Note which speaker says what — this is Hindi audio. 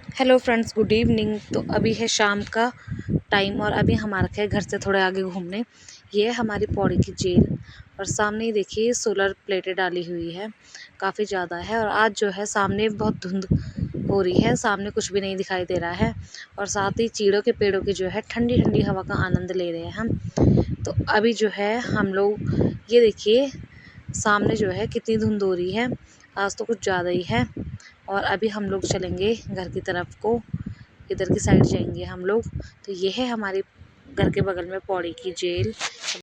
Speaker 1: Hello friends, good evening. तो अभी है शाम का टाइम और अभी हम आ रखे हैं घर से थोड़े आगे घूमने। ये है हमारी पौड़ी की जेल और सामने ही देखिए सोलर प्लेटें डाली हुई है, काफ़ी ज़्यादा है। और आज जो है सामने बहुत धुंध हो रही है, सामने कुछ भी नहीं दिखाई दे रहा है। और साथ ही चीड़ों के पेड़ों की जो है ठंडी ठंडी हवा का आनंद ले रहे हैं हम। तो अभी जो है हम लोग ये देखिए सामने जो है कितनी धुंध हो रही है, आज तो कुछ ज़्यादा ही है। और अभी हम लोग चलेंगे घर की तरफ को, इधर की साइड जाएंगे हम लोग। तो ये है हमारे घर के बगल में पौड़ी की जेल।